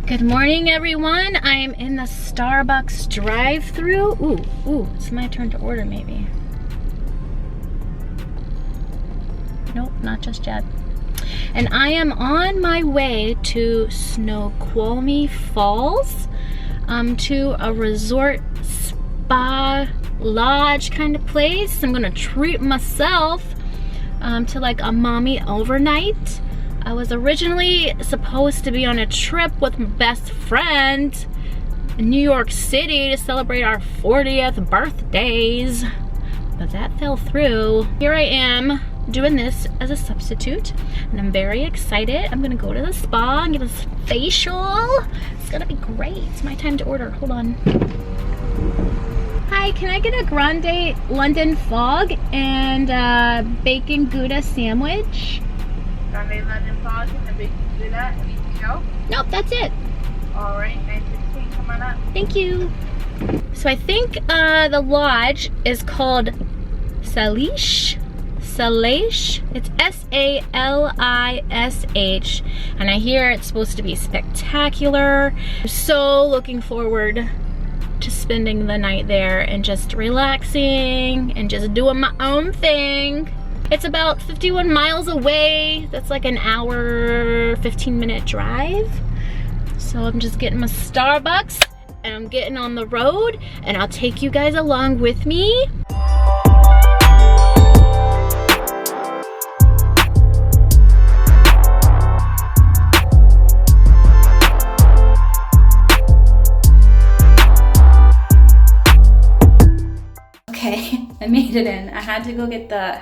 Good morning, everyone. I am in the Starbucks drive-thru. Ooh, it's my turn to order maybe. Nope, not just yet. And I am on my way to Snoqualmie Falls, to a resort spa lodge kind of place. I'm gonna treat myself to like a mommy overnight. I was originally supposed to be on a trip with my best friend in New York City to celebrate our 40th birthdays, but that fell through. Here I am doing this as a substitute, and I'm very excited. I'm gonna go to the spa and give a facial. It's gonna be great. It's my time to order. Hold on. Hi, can I get a grande London fog and a bacon Gouda sandwich? Grande London fog and the bacon Gouda. Anything else? Nope, that's it. All right, 9:16. Come on up. Thank you. So I think the lodge is called Salish. It's S-A-L-I-S-H, and I hear it's supposed to be spectacular. I'm so looking forward to spending the night there and just relaxing and just doing my own thing. It's about 51 miles away. That's like an hour, 15-minute drive. So I'm just getting my Starbucks and I'm getting on the road, and I'll take you guys along with me. Okay, I made it in. I had to go get the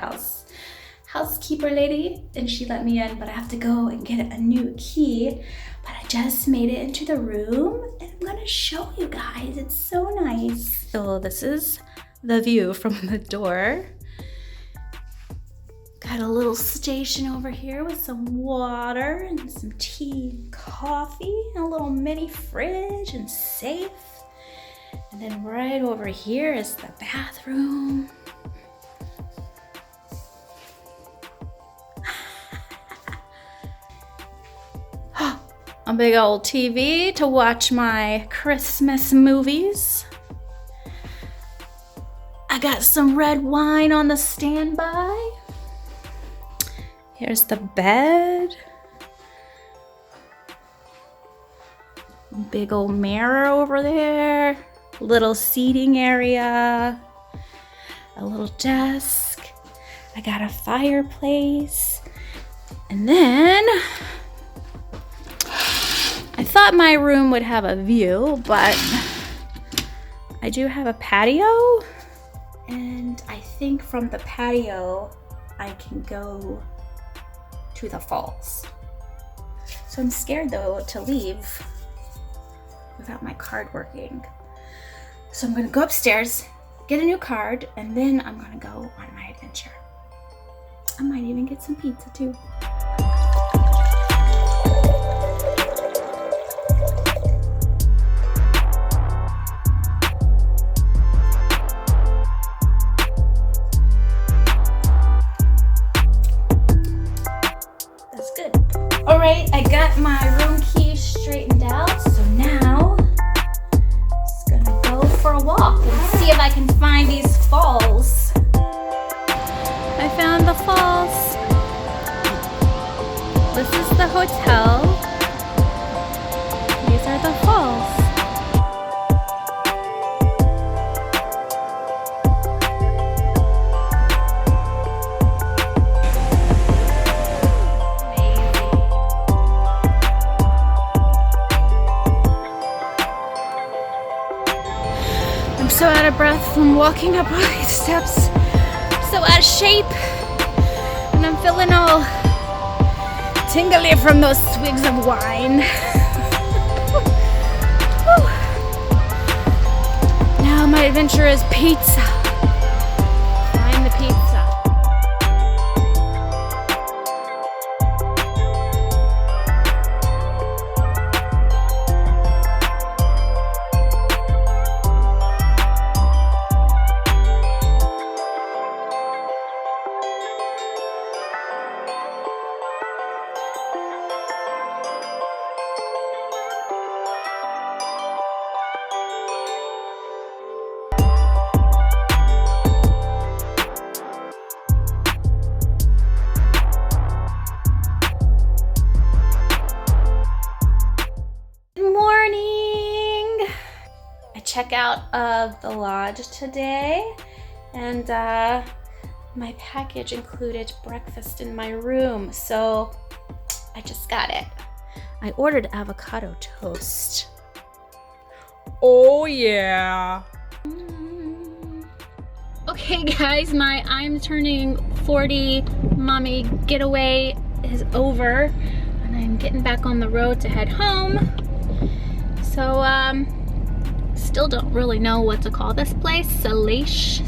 housekeeper lady, and she let me in, but I have to go and get a new key. But I just made it into the room, and I'm gonna show you guys. It's so nice. So this is the view from the door. Got a little station over here with some water and some tea and coffee, and a little mini fridge and safe. And then right over here is the bathroom. A big old TV to watch my Christmas movies. I got some red wine on the standby. Here's the bed. Big old mirror over there. Little seating area, a little desk. I got a fireplace. And then I thought my room would have a view, but I do have a patio. And I think from the patio, I can go to the falls. So I'm scared though to leave without my card working. So I'm gonna go upstairs, get a new card, and then I'm gonna go on my adventure. I might even get some pizza too. That's good. All right, I got my room key straightened out, so now for a walk and see if I can find these falls. I found the falls. This is the hotel. These are the falls. I'm so out of breath from walking up all these steps. So out of shape. And I'm feeling all tingly from those swigs of wine. Now my adventure is pizza. Find the pizza. checkout of the lodge today, and my package included breakfast in my room, so I just got it. I ordered avocado toast. Oh yeah. Okay guys, my I'm turning 40 mommy getaway is over, and I'm getting back on the road to head home. So still don't really know what to call this place. Salish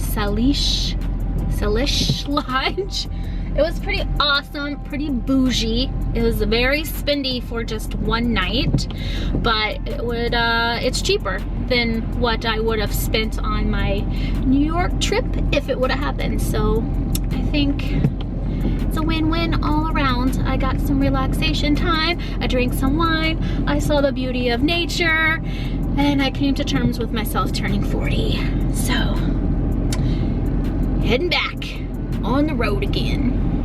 Lodge. It was pretty awesome, pretty bougie. It was very spendy for just one night, but it's cheaper than what I would have spent on my New York trip if it would have happened. So I think it's a win-win all around. I got some relaxation time, I drank some wine, I saw the beauty of nature, and I came to terms with myself turning 40. So, heading back on the road again.